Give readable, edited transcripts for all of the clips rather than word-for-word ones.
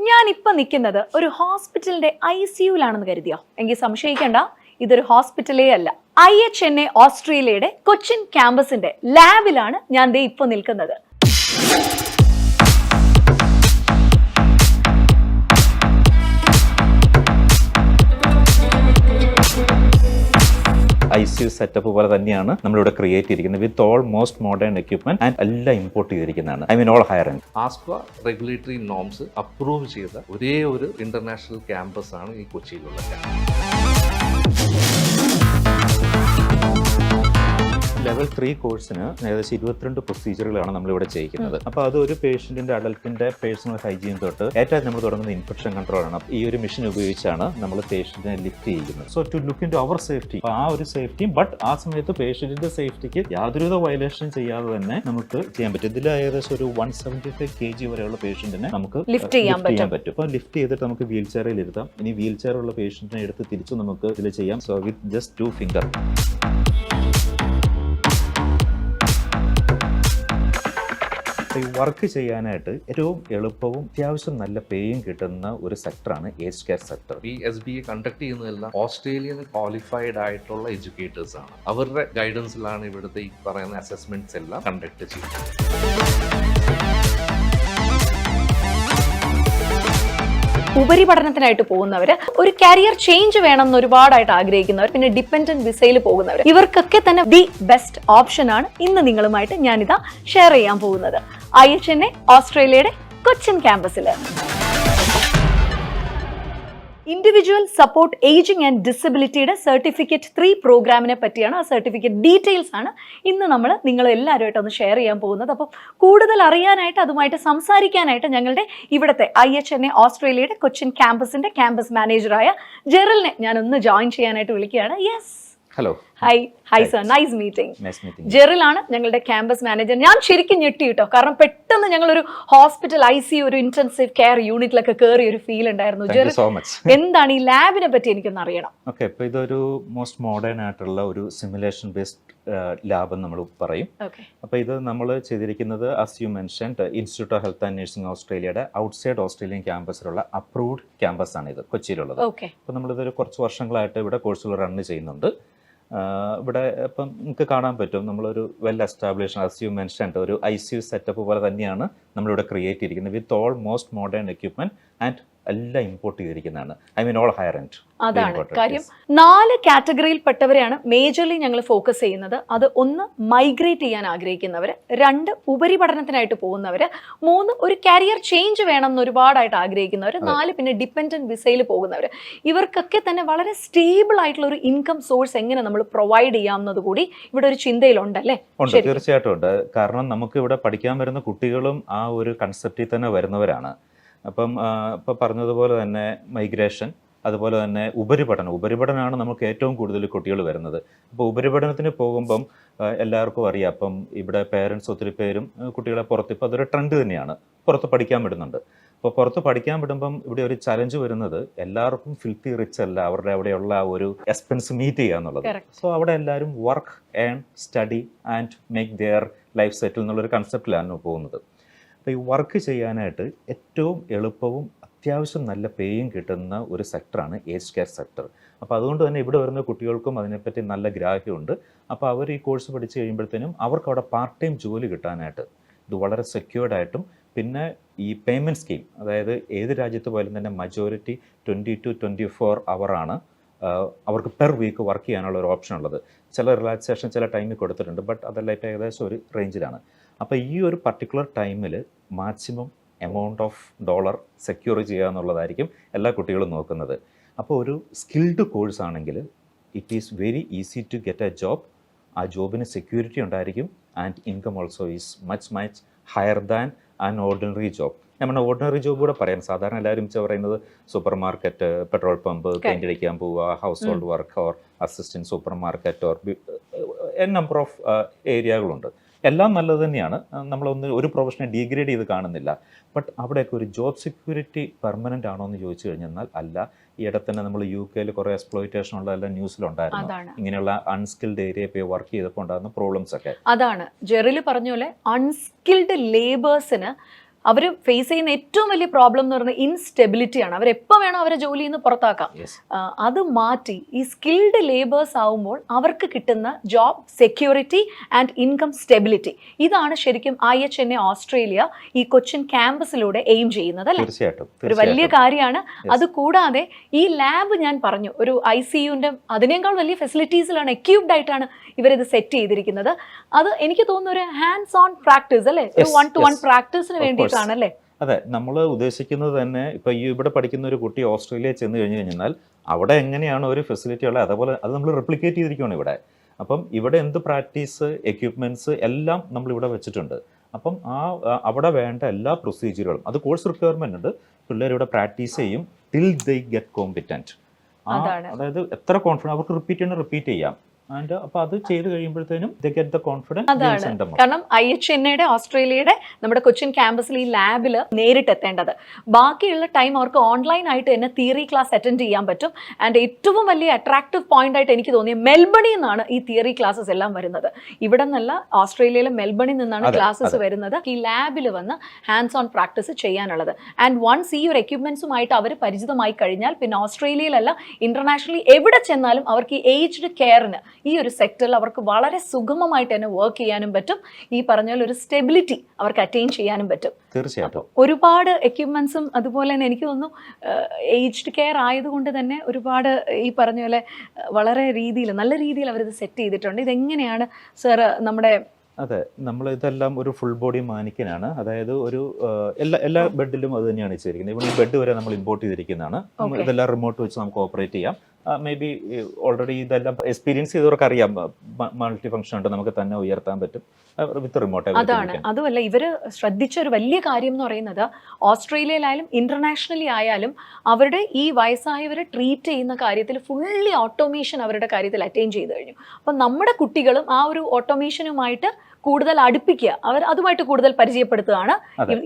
ഞാനിപ്പോൾ നിൽക്കുന്നത് ഒരു ഹോസ്പിറ്റലിന്റെ ICUലാണെന്ന് കരുതിയോ? എങ്കിൽ സംശയിക്കേണ്ട, ഇതൊരു ഹോസ്പിറ്റലേ അല്ല. IHNA ഓസ്ട്രേലിയയുടെ കൊച്ചിൻ ക്യാമ്പസിന്റെ ലാബിലാണ് ഞാൻ ദേ ഇപ്പോൾ നിൽക്കുന്നത്. ICU സെറ്റപ്പ് പോലെ തന്നെയാണ് നമ്മളിവിടെ ക്രിയേറ്റ് ചെയ്തിരിക്കുന്നത് with all most modern equipment and എല്ലാം ഇമ്പോർട്ട് ചെയ്തിരിക്കുന്നതാണ്. I mean all higher end. ആസ്ക്വ റെഗുലേറ്ററി നോംസ് അപ്രൂവ് ചെയ്ത ഒരേ ഒരു ഇന്റർനാഷണൽ ക്യാമ്പസ് ആണ് ഈ കൊച്ചിയിലുള്ള ലെവൽ 3 കോഴ്സിന് ഏകദേശം 22 പ്രൊസീജിയറുകളാണ് നമ്മളിവിടെ ചെയ്യിക്കുന്നത്. അപ്പോൾ അത് ഒരു പേഷ്യന്റിന്റെ അഡൽട്ടിന്റെ പേഴ്സണൽ ഹൈജീൻ തൊട്ട് ഏറ്റവും നമ്മൾ തുടങ്ങുന്ന ഇൻഫെക്ഷൻ കൺട്രോൾ ആണ്. ഈ ഒരു മെഷീൻ ഉപയോഗിച്ചാണ് നമ്മൾ പേഷ്യന്റിനെ ലിഫ്റ്റ് ചെയ്യുന്നത്. So to look into our safety, ആ ഒരു സേഫ്റ്റിയും ബട്ട് ആ സമയത്ത് പേഷ്യന്റിന്റെ സേഫ്റ്റിക്ക് യാതൊരുവിധ വയലേഷൻ ചെയ്യാതെ തന്നെ നമുക്ക് ചെയ്യാൻ പറ്റും. ഇതിൽ ഏകദേശം ഒരു 175 kg വരെയുള്ള പേഷ്യന്റിനെ നമുക്ക് ലിഫ്റ്റ് ചെയ്യാൻ പറ്റും. അപ്പോൾ ലിഫ്റ്റ് ചെയ്തിട്ട് നമുക്ക് വീൽ ചെയറിൽ ഇരുത്താം. ഇനി വീൽ ചെയർ ഉള്ള പേഷ്യന്റിനെ എടുത്ത് തിരിച്ച് നമുക്ക് ഇതിൽ ചെയ്യാം. So with just 2 finger. ഈ വർക്ക് ചെയ്യാനായിട്ട് ഏറ്റവും എളുപ്പവും അത്യാവശ്യം നല്ല പേയും കിട്ടുന്ന ഒരു സെക്ടറാണ് ഏജ് കെയർ സെക്ടർ. ഈ SBA കണ്ടക്ട് ചെയ്യുന്നതെല്ലാം ഓസ്ട്രേലിയൻ ക്വാളിഫൈഡ് ആയിട്ടുള്ള എഡ്യൂക്കേറ്റേഴ്സ് ആണ്. അവരുടെ ഗൈഡൻസിലാണ് ഇവിടുത്തെ ഈ പറയുന്ന അസസ്മെന്റ്സ് എല്ലാം കണ്ടക്ട് ചെയ്യുന്നത്. ഉപരിപഠനത്തിനായിട്ട് പോകുന്നവർ, ഒരു കരിയർ ചേഞ്ച് വേണം എന്ന് ഒരുപാടായിട്ട് ആഗ്രഹിക്കുന്നവർ, പിന്നെ ഡിപെൻഡന്റ് വിസയിൽ പോകുന്നവർ, ഇവർക്കൊക്കെ തന്നെ ദി ബെസ്റ്റ് ഓപ്ഷൻ ആണ് ഇന്ന് നിങ്ങളുമായിട്ട് ഞാനിതാ ഷെയർ ചെയ്യാൻ പോകുന്നത്. IHNA ഓസ്ട്രേലിയയുടെ കൊച്ചിൻ ക്യാമ്പസിൽ ഇൻഡിവിജ്വൽ സപ്പോർട്ട് ഏജിംഗ് ആൻഡ് ഡിസബിലിറ്റിയുടെ സർട്ടിഫിക്കറ്റ് 3 പ്രോഗ്രാമിനെ പറ്റിയാണ്. ആ സർട്ടിഫിക്കറ്റ് ഡീറ്റെയിൽസ് ആണ് ഇന്ന് നമ്മൾ നിങ്ങൾ എല്ലാവരുമായിട്ട് ഒന്ന് ഷെയർ ചെയ്യാൻ പോകുന്നത്. അപ്പോൾ കൂടുതൽ അറിയാനായിട്ട്, അതുമായിട്ട് സംസാരിക്കാനായിട്ട് ഞങ്ങളുടെ ഇവിടുത്തെ IHNA ഓസ്ട്രേലിയയുടെ കൊച്ചിൻ ക്യാമ്പസിന്റെ ക്യാമ്പസ് മാനേജറായ ജെറിലിനെ ഞാനൊന്ന് ജോയിൻ ചെയ്യാനായിട്ട് വിളിക്കുകയാണ്. Yes, hello. Hi sir, nice meeting. ജെറിലാണ് ഞങ്ങളുടെ ക്യാമ്പസ് മാനേജർ. ഞാൻ ശരിക്കും ഞെട്ടി കേട്ടോ, കാരണം പെട്ടെന്ന് ഞങ്ങളൊരു ഹോസ്പിറ്റൽ ICU ഒരു ഇന്റൻസീവ് കെയർ യൂണിറ്റിലൊക്കെ കയറിയ ഒരു ഫീൽ ഉണ്ടായിരുന്നു. ജെറിൽ, എന്താണ് ഈ ലാബിനെ പറ്റി എനിക്കൊന്ന് അറിയണം. ഓക്കെ, ഇപ്പൊ ഇതൊരു മോസ്റ്റ് മോഡേൺ ആയിട്ടുള്ള ഒരു സിമുലേഷൻ ബേസ്ഡ് ലാബ് നമ്മൾ പറയും. അപ്പൊ ഇത് നമ്മൾ ചെയ്തിരിക്കുന്നത് as you mentioned institute of health and nursing ഓസ്ട്രേലിയയുടെ ഔട്ട്സൈഡ് ഓസ്ട്രേലിയൻ ക്യാമ്പസിലുള്ള അപ്രൂവ്ഡ് ക്യാമ്പസ് ആണ് ഇത് കൊച്ചിയിലുള്ളത്. അപ്പൊ നമ്മളിതൊരു കുറച്ച് വർഷങ്ങളായിട്ട് ഇവിടെ കോഴ്സുകൾ റൺ ചെയ്യുന്നുണ്ട്. ഇവിടെ ഇപ്പം നിങ്ങൾക്ക് കാണാൻ പറ്റും, നമ്മളൊരു well established as you mentioned ഒരു ICU സെറ്റപ്പ് പോലെ തന്നെയാണ് നമ്മളിവിടെ ക്രിയേറ്റ് ചെയ്തിരിക്കുന്നത് with all most modern equipment and എല്ലാം ഇമ്പോർട്ട് ചെയ്തിരിക്കുന്നതാണ്. I mean all higher end. അതാണ് കാര്യം. 4 കാറ്റഗറിയിൽപ്പെട്ടവരെയാണ് മേജർലി ഞങ്ങൾ ഫോക്കസ് ചെയ്യുന്നത്. അത് 1 മൈഗ്രേറ്റ് ചെയ്യാൻ ആഗ്രഹിക്കുന്നവർ, 2 ഉപരിപഠനത്തിനായിട്ട് പോകുന്നവർ, 3 ഒരു കരിയർ ചേഞ്ച് വേണം എന്ന് ഒരുപാടായിട്ട് ആഗ്രഹിക്കുന്നവർ, 4 പിന്നെ ഡിപെൻഡന്റ് വിസയിൽ പോകുന്നവർ. ഇവർക്കൊക്കെ തന്നെ വളരെ സ്റ്റേബിൾ ആയിട്ടുള്ള ഒരു ഇൻകം സോഴ്സ് എങ്ങനെ നമ്മൾ പ്രൊവൈഡ് ചെയ്യാവുന്നത് കൂടി ഇവിടെ ഒരു ചിന്തയിലുണ്ടല്ലേ? ഉണ്ട്, തീർച്ചയായിട്ടും ഉണ്ട്. കാരണം നമുക്ക് ഇവിടെ പഠിക്കാൻ വരുന്ന കുട്ടികളും ആ ഒരു കൺസെപ്റ്റിൽ തന്നെ വരുന്നവരാണ്. അപ്പം ഇപ്പം പറഞ്ഞതുപോലെ തന്നെ മൈഗ്രേഷൻ, അതുപോലെ തന്നെ ഉപരിപഠനമാണ് നമുക്ക് ഏറ്റവും കൂടുതൽ കുട്ടികൾ വരുന്നത്. അപ്പോൾ ഉപരിപഠനത്തിന് പോകുമ്പം എല്ലാവർക്കും അറിയാം, അപ്പം ഇവിടെ പേരൻസ് ഒത്തിരി പേരും കുട്ടികളെ പുറത്ത്, ഇപ്പോൾ അതൊരു ട്രെൻഡ് തന്നെയാണ്, പുറത്ത് പഠിക്കാൻ വിടുന്നുണ്ട്. അപ്പോൾ പുറത്ത് പഠിക്കാൻ വിടുമ്പം ഇവിടെ ഒരു ചലഞ്ച് വരുന്നത് എല്ലാവർക്കും ഫിൽത്തി റിച്ച് അല്ല, അവരുടെ അവിടെയുള്ള ഒരു എക്സ്പെൻസ് മീറ്റ് ചെയ്യുക എന്നുള്ളത്. സോ അവിടെ എല്ലാവരും work, earn, study and make their life settle എന്നുള്ളൊരു കൺസെപ്റ്റിലാണ് പോകുന്നത്. അപ്പോൾ ഈ വർക്ക് ചെയ്യാനായിട്ട് ഏറ്റവും എളുപ്പവും അത്യാവശ്യം നല്ല പേയും കിട്ടുന്ന ഒരു സെക്ടറാണ് ഏജ് കെയർ സെക്ടർ. അപ്പോൾ അതുകൊണ്ട് തന്നെ ഇവിടെ വരുന്ന കുട്ടികൾക്കും അതിനെപ്പറ്റി നല്ല ഗ്രാഹ്യമുണ്ട്. അപ്പോൾ അവർ ഈ കോഴ്സ് പഠിച്ച് കഴിയുമ്പോഴത്തേനും അവർക്ക് അവിടെ പാർട്ട് ടൈം ജോലി കിട്ടാനായിട്ട് ഇത് വളരെ സെക്യൂർഡ് ആയിട്ടും, പിന്നെ ഈ പേയ്മെൻറ്റ് സ്കീം, അതായത് ഏത് രാജ്യത്ത് പോയാലും തന്നെ മജോറിറ്റി 20 to 24 hour അവർക്ക് പെർ വീക്ക് വർക്ക് ചെയ്യാനുള്ള ഒരു ഓപ്ഷൻ ഉള്ളത്. ചില റിലാക്സേഷൻ ചില ടൈമിൽ കൊടുത്തിട്ടുണ്ട്, ബട്ട് അതെല്ലാം ഇപ്പോൾ ഏകദേശം ഒരു റേഞ്ചിലാണ്. അപ്പോൾ ഈ ഒരു പർട്ടിക്കുലർ ടൈമിൽ maximum amount of dollar secure ചെയ്യുക എന്നുള്ളതായിരിക്കും എല്ലാ കുട്ടികളും നോക്കുന്നത്. അപ്പോൾ ഒരു സ്കിൽഡ് കോഴ്സ് ആണെങ്കിൽ it is very easy to get a job. ആ ജോബിന് സെക്യൂരിറ്റി ഉണ്ടായിരിക്കും and income also is much higher than an ordinary job. നമ്മുടെ ഓർഡിനറി ജോബ് കൂടെ പറയാം. സാധാരണ എല്ലാവരും പറയുന്നത് supermarket, petrol pump, paint അടിക്കാൻ പോവുക, household work or assistant supermarket or n number of ഏരിയകളുണ്ട്. എല്ലാം നല്ലത് തന്നെയാണ്, ഒരു പ്രൊഫഷനെ ഡീഗ്രേഡ് ചെയ്ത് കാണുന്നില്ല. ബട്ട് അവിടെയൊക്കെ ഒരു ജോബ് സെക്യൂരിറ്റി പെർമനൻ്റ് ആണോ എന്ന് ചോദിച്ചു കഴിഞ്ഞാൽ അല്ല. ഈ ഇടത്ത് തന്നെ നമ്മൾ UK കുറേ എക്സ്പ്ലോയിറ്റേഷൻ ഉള്ളതെല്ലാം ന്യൂസിലുണ്ടായിരുന്നു. ഇങ്ങനെയുള്ള അൺസ്കിൽഡ് ഏരിയ പോയി വർക്ക് ചെയ്തപ്പോൾ ഉണ്ടാകുന്ന പ്രോബ്ലംസ് ഒക്കെ. അതാണ് ജെറിൽ പറഞ്ഞ പോലെ അൺസ്കിൽഡ് ലേബേഴ്സിന് അവർ ഫേസ് ചെയ്യുന്ന ഏറ്റവും വലിയ പ്രോബ്ലം എന്ന് പറയുന്നത് ഇൻസ്റ്റെബിലിറ്റിയാണ്. അവരെപ്പോൾ വേണം അവരെ ജോലിയിൽ നിന്ന് പുറത്താക്കാം. അത് മാറ്റി ഈ സ്കിൽഡ് ലേബേഴ്സ് ആവുമ്പോൾ അവർക്ക് കിട്ടുന്ന job security and income stability, ഇതാണ് ശരിക്കും IHNA ഓസ്ട്രേലിയ ഈ കൊച്ചിൻ ക്യാമ്പസിലൂടെ എയിം ചെയ്യുന്നത് അല്ലേ? തീർച്ചയായിട്ടും ഒരു വലിയ കാര്യമാണ്. അത് കൂടാതെ ഈ ലാബ് ഞാൻ പറഞ്ഞു ഒരു ICUവിന്റെ അതിനേക്കാൾ വലിയ ഫെസിലിറ്റീസിലാണ്, എക്യൂപ്ഡ് ആയിട്ടാണ് ഇവരിത് സെറ്റ് ചെയ്തിരിക്കുന്നത്. അത് എനിക്ക് തോന്നുന്നു ഒരു ഹാൻഡ്സ് ഓൺ പ്രാക്ടീസ് അല്ലേ, ഒരു 1-to-1 പ്രാക്ടീസിന് വേണ്ടിയിട്ടാണല്ലേ? അതെ, നമ്മൾ ഉദ്ദേശിക്കുന്നത് തന്നെ ഇപ്പൊ ഈ ഇവിടെ പഠിക്കുന്ന ഒരു കുട്ടി ഓസ്ട്രേലിയയിൽ ചെന്ന് കഴിഞ്ഞു കഴിഞ്ഞാൽ അവിടെ എങ്ങനെയാണ് ഒരു ഫെസിലിറ്റി ഉള്ളത് അതുപോലെ അത് നമ്മൾ റെപ്ലിക്കേറ്റ് ചെയ്തിരിക്കുകയാണ് ഇവിടെ. അപ്പം ഇവിടെ എന്ത് പ്രാക്ടീസ് എക്യുപ്മെന്റ്സ് എല്ലാം നമ്മൾ ഇവിടെ വെച്ചിട്ടുണ്ട്. അപ്പം അവിടെ വേണ്ട എല്ലാ പ്രൊസീജിയറുകളും അത് കോഴ്സ് റിക്വയർമെന്റ് ഉണ്ട്. പിള്ളേർ ഇവിടെ പ്രാക്ടീസ് ചെയ്യും ടിൽ ദേ ഗെറ്റ് കോമ്പിറ്റന്റ്. അതായത് എത്ര കോൺഫിഡൻസ് അവർക്ക് റിപ്പീറ്റ് ചെയ്യാം. അപ്പൊ അത് ചെയ്ത് കഴിയുമ്പോഴത്തേനും അതാണ് കാരണം IHNA ഓസ്ട്രേലിയയുടെ നമ്മുടെ കൊച്ചിൻ ക്യാമ്പസിൽ ഈ ലാബിൽ നേരിട്ട് എത്തേണ്ടത്. ബാക്കിയുള്ള ടൈം അവർക്ക് ഓൺലൈൻ ആയിട്ട് തന്നെ തിയറി ക്ലാസ് അറ്റൻഡ് ചെയ്യാൻ പറ്റും. ആൻഡ് ഏറ്റവും വലിയ അട്രാക്റ്റീവ് പോയിന്റ് ആയിട്ട് എനിക്ക് തോന്നിയ മെൽബണിൽ നിന്നാണ് ഈ തിയറി ക്ലാസ്സസ് എല്ലാം വരുന്നത്. ഇവിടെ നിന്നല്ല, ഓസ്ട്രേലിയയിലെ മെൽബണിൽ നിന്നാണ് ക്ലാസ്സസ് വരുന്നത് ഈ ലാബിൽ വന്ന് ഹാൻഡ്സ് ഓൺ പ്രാക്ടീസ് ചെയ്യാനുള്ളത്. ആൻഡ് വൺസ് ഈ ഒരു എക്യുപ്മെന്റ്സുമായിട്ട് അവർ പരിചിതമായി കഴിഞ്ഞാൽ പിന്നെ ഓസ്ട്രേലിയയിലല്ല ഇന്റർനാഷണലി എവിടെ ചെന്നാലും അവർക്ക് ഈ ഏജ്ഡ് കെയറിന് ഈ ഒരു സെക്ടറിൽ അവർക്ക് വളരെ സുഗമമായിട്ട് തന്നെ വർക്ക് ചെയ്യാനും പറ്റും. ഈ പറഞ്ഞ പോലെ ഒരു സ്റ്റെബിലിറ്റി അവർക്ക് അറ്റൈൻ ചെയ്യാനും പറ്റും. തീർച്ചയായിട്ടും ഒരുപാട് എക്യുപ്മെന്റ്സും അതുപോലെ തന്നെ എനിക്ക് തോന്നുന്നു ഏജ്ഡ് കെയർ ആയതുകൊണ്ട് തന്നെ ഒരുപാട് ഈ പറഞ്ഞ പോലെ വളരെ നല്ല രീതിയിൽ അവരിത് സെറ്റ് ചെയ്തിട്ടുണ്ട്. ഇതെങ്ങനെയാണ് സർ നമ്മുടെ? അതെ, നമ്മൾ ഇതെല്ലാം ഒരു ഫുൾ ബോഡി മാനിക്കനാണ്. അതായത് ഒരു എല്ലാ ബെഡിലും അത് തന്നെയാണ് ചെയ്തിരിക്കുന്നത്. ഇവിടെ ഈ ബെഡ് വരെ നമ്മൾ ഇമ്പോർട്ട് ചെയ്തിരിക്കുന്നതാണ്. ഇതെല്ലാം റിമോട്ട് വെച്ച് നമുക്ക് ഓപ്പറേറ്റ് ചെയ്യാം. മേ ബി ഓൾറെഡി ഇതെല്ലാം എക്സ്പീരിയൻസ് ചെയ്തവർക്ക് അറിയാം, മൾട്ടി ഫംഗ്ഷൻ ഉണ്ട്, നമുക്ക് തന്നെ ഉയർത്താൻ പറ്റും വിത്ത് റിമോട്ട്. അതാണ്, അതുമല്ല ഇവര് ശ്രദ്ധിച്ച ഒരു വലിയ കാര്യം എന്ന് പറയുന്നത് ഓസ്ട്രേലിയയിലായാലും ഇന്റർനാഷണലി ആയാലും അവരുടെ ഈ വയസ്സായവരെ ട്രീറ്റ് ചെയ്യുന്ന കാര്യത്തിൽ ഫുള്ളി ഓട്ടോമേഷൻ അവരുടെ കാര്യത്തിൽ അറ്റൈൻ ചെയ്ത് കഴിഞ്ഞു. അപ്പം നമ്മുടെ കുട്ടികളും ആ ഒരു ഓട്ടോമേഷനുമായിട്ട് കൂടുതൽ അടുപ്പിക്കുക, അവർ അതുമായിട്ട് കൂടുതൽ പരിചയപ്പെടുത്തുകയാണ്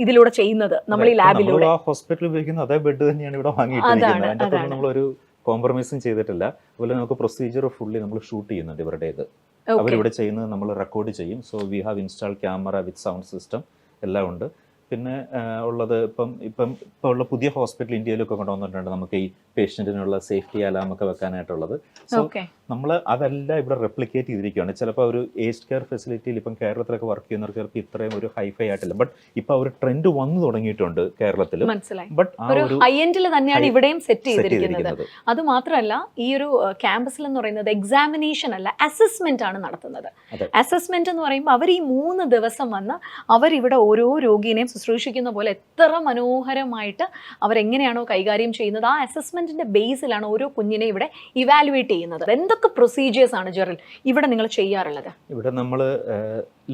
ഇതിലൂടെ ചെയ്യുന്നത്. നമ്മൾ ഈ ലാബിലൂടെ ഹോസ്പിറ്റലിൽ ഉപയോഗിക്കുന്ന അതേ ബെഡ് തന്നെയാണ് ഇവിടെ വാങ്ങിയിട്ടിരിക്കുന്നത്. നമ്മളൊരു കോംപ്രമൈസും ചെയ്തിട്ടില്ല. അതുപോലെ നമുക്ക് പ്രൊസീജിയർ ഫുള്ളി നമ്മൾ ഷൂട്ട് ചെയ്യുന്നുണ്ട് ഇവരുടേത്. അവരിവിടെ ചെയ്യുന്നത് നമ്മൾ റെക്കോർഡ് ചെയ്യും. So we have install camera with sound system എല്ലാം ഉണ്ട്. പിന്നെ ഉള്ളത് ഇപ്പം ഉള്ള പുതിയ ഹോസ്പിറ്റൽ ഇന്ത്യയിലൊക്കെ കൊണ്ടുവന്നിട്ടുണ്ട് നമുക്ക് ഈ പേഷ്യൻറ്റിനുള്ള സേഫ്റ്റി അലാമൊക്കെ വെക്കാനായിട്ടുള്ളത്. സോ നമ്മൾ അതെല്ലാം ഇവിടെ റെപ്ലിക്കേറ്റ് ചെയ്തിരിക്കുകയാണ്. ചിലപ്പോൾ ഒരു ഏജ്ഡ് കെയർ ഫെസിലിറ്റിയിൽ ഇപ്പം കേരളത്തിലൊക്കെ വർക്ക് ചെയ്യുന്നവർക്ക് ചിലപ്പോൾ ഇത്രയും ഒരു ഹൈഫൈ ആയിട്ടില്ല. ബട്ട് ഇപ്പൊ ഒരു ട്രെൻഡ് വന്നു തുടങ്ങിയിട്ടുണ്ട് കേരളത്തിൽ. ബട്ട് ഹൈ എൻഡിൽ തന്നെയാണ് ഇവിടെയും സെറ്റ് ചെയ്തിരിക്കുന്നത്. അത് മാത്രമല്ല ഈ ഒരു ക്യാമ്പസിൽ എന്ന് പറയുന്നത് എക്സാമിനേഷൻ അല്ല, അസസ്മെന്റ് ആണ് നടത്തുന്നത്. അസസ്മെന്റ് എന്ന് പറയുമ്പോൾ അവർ ഈ 3 ദിവസം വന്ന് അവരിവിടെ ഓരോ രോഗിയെയും ശുശ്രൂഷിക്കുന്ന പോലെ എത്ര മനോഹരമായിട്ട് അവരെങ്ങനെയാണോ കൈകാര്യം ചെയ്യുന്നത് ആ അസസ്മെന്റിന്റെ ബേസിലാണ് ഓരോ കുഞ്ഞിനെ ഇവിടെ ഇവാലുവേറ്റ് ചെയ്യുന്നത്. എന്തൊക്കെ പ്രൊസീജിയേഴ്സ് ആണ് ജെറിൽ ഇവിടെ നിങ്ങൾ ചെയ്യാറുള്ളത്? ഇവിടെ നമ്മൾ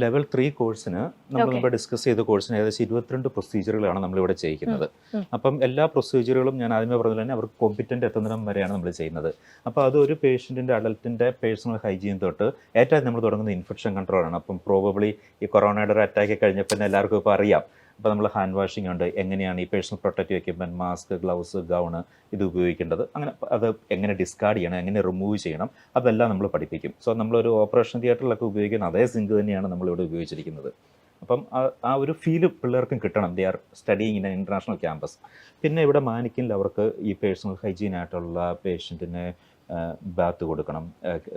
ലെവൽ 3 കോഴ്സിന് നമ്മൾ ഡിസ്കസ് ചെയ്ത കോഴ്സിന് ഏകദേശം 22 പ്രൊസീജിയറുകളാണ് നമ്മളിവിടെ ചെയ്യിക്കുന്നത്. അപ്പം എല്ലാ പ്രൊസീജിയറുകളും ഞാൻ ആദ്യമേ പറഞ്ഞത് തന്നെ അവർക്ക് കോമ്പിറ്റൻ്റ് എത്തുന്നിടം വരെയാണ് നമ്മൾ ചെയ്യുന്നത്. അപ്പോൾ അത് ഒരു പേഷ്യൻറ്റിൻ്റെ അഡൽട്ടിൻ്റെ പേഴ്സണൽ ഹൈജീൻ തൊട്ട് ഏറ്റവും നമ്മൾ തുടങ്ങുന്നത് ഇൻഫെക്ഷൻ കൺട്രോളാണ്. അപ്പം പ്രോബബ്ലി ഈ കൊറോണയുടെ ഒരു അറ്റാക്ക് കഴിഞ്ഞപ്പോൾ തന്നെ എല്ലാവർക്കും ഇപ്പോൾ അറിയാം. അപ്പോൾ നമ്മൾ ഹാൻഡ് വാഷിംഗ് ഉണ്ട്, എങ്ങനെയാണ് ഈ personal protective equipment, mask, gloves, gown ഇത് ഉപയോഗിക്കേണ്ടത്, അങ്ങനെ അത് എങ്ങനെ ഡിസ്കാർഡ് ചെയ്യണം, എങ്ങനെ റിമൂവ് ചെയ്യണം, അതെല്ലാം നമ്മൾ പഠിപ്പിക്കും. സോ നമ്മളൊരു ഓപ്പറേഷൻ തിയേറ്ററിലൊക്കെ ഉപയോഗിക്കുന്ന അതേ സിങ്ക് തന്നെയാണ് നമ്മളിവിടെ ഉപയോഗിച്ചിരിക്കുന്നത്. അപ്പം ആ ഒരു ഫീല് പിള്ളേർക്കും കിട്ടണം. They are studying in international campus. പിന്നെ ഇവിടെ മാനിക്കിനിൽ അവർക്ക് ഈ പേഴ്സണൽ ഹൈജീൻ ആയിട്ടുള്ള പേഷ്യൻറ്റിന് ബാത്ത് കൊടുക്കണം,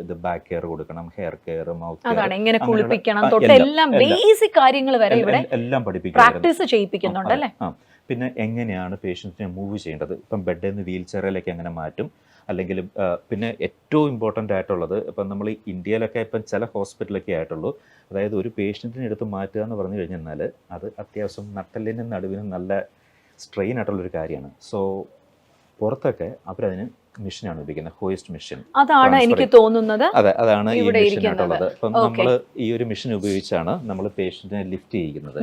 ഇത് ബാക്ക് കെയർ കൊടുക്കണം, ഹെയർ കെയർ, മൗത്ത് കെയർ, എങ്ങനെ കുളിപ്പിക്കണം തൊട്ട് എല്ലാം ബേസിക് കാര്യങ്ങൾ വരെ ഇവിടെ എല്ലാം പഠിപ്പിക്കും, പ്രാക്ടീസ് ചെയ്യിപ്പിക്കുന്നുണ്ട് അല്ലേ? പിന്നെ എങ്ങനെയാണ് പേഷ്യൻറ്റിനെ മൂവ് ചെയ്യേണ്ടത്, ഇപ്പം ബെഡിൽ നിന്ന് വീൽ ചെയറിലേക്ക് എങ്ങനെ മാറ്റും, അല്ലെങ്കിൽ പിന്നെ ഏറ്റവും ഇമ്പോർട്ടൻ്റ് ആയിട്ടുള്ളത് ഇപ്പം നമ്മൾ ഇന്ത്യയിലൊക്കെ ഇപ്പം ചില ഹോസ്പിറ്റലൊക്കെ ആയിട്ടുള്ളൂ. അതായത് ഒരു പേഷ്യൻറ്റിനെ എടുത്ത് മാറ്റുക എന്ന് പറഞ്ഞു കഴിഞ്ഞാൽ അത് അത്യാവശ്യം നട്ടലിനും നടുവിനും നല്ല സ്ട്രെയിൻ ആയിട്ടുള്ളൊരു കാര്യമാണ്. സോ പുറത്തൊക്കെ അവരതിന് മെഷീനാണ് ഉപയോഗിക്കുന്നത്, ഹോയിസ്റ്റ് മെഷീൻ. അതാണ് എനിക്ക് തോന്നുന്നത്. അതെ, അതാണ് ഈ മെഷീൻ ആയിട്ടുള്ളത്. അപ്പം നമ്മൾ ഈ ഒരു മെഷീൻ ഉപയോഗിച്ചാണ് നമ്മൾ പേഷ്യന്റിനെ ലിഫ്റ്റ് ചെയ്യുന്നത്.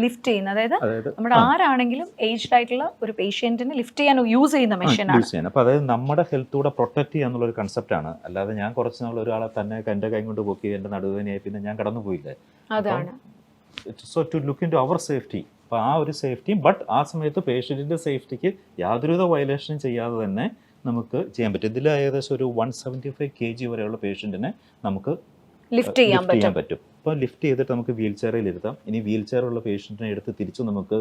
അതായത് നമ്മുടെ ആരാണെങ്കിലും ഏജ്ഡ് ആയിട്ടുള്ള ഒരു പേഷ്യന്റിനെ ലിഫ്റ്റ് ചെയ്യാൻ യൂസ് ചെയ്യുന്ന മെഷീനാണ്. അപ്പൊ അതായത് നമ്മുടെ ഹെൽത്ത് കൂടെ പ്രൊട്ടക്ട് ചെയ്യാന്നുള്ള ഒരു കൺസെപ്റ്റ് ആണ്. അല്ലാതെ ഞാൻ കുറച്ച് നാൾ ഒരാളെ തന്നെ എന്റെ കൈ കൊണ്ട് പൊക്കി എന്റെ നടുവേദനയായി പിന്നെ ഞാൻ കടന്നു പോയില്ലേ. അതാണ് so to look into our safety. അപ്പോൾ ആ ഒരു സേഫ്റ്റിയും ബട്ട് ആ സമയത്ത് പേഷ്യൻറ്റിൻ്റെ സേഫ്റ്റിക്ക് യാതൊരുവിധ വയലേഷനും ചെയ്യാതെ തന്നെ നമുക്ക് ചെയ്യാൻ പറ്റും. ഇതിൽ ഏകദേശം ഒരു 175 kg വരെയുള്ള പേഷ്യൻറ്റിനെ നമുക്ക് ലിഫ്റ്റ് ചെയ്യാൻ പറ്റും. അപ്പോൾ ലിഫ്റ്റ് ചെയ്തിട്ട് നമുക്ക് വീൽ ചെയറിൽ ഇരുത്താം. ഇനി വീൽ ചെയറുള്ള പേഷ്യൻറ്റിനെ എടുത്ത് തിരിച്ച് നമുക്ക്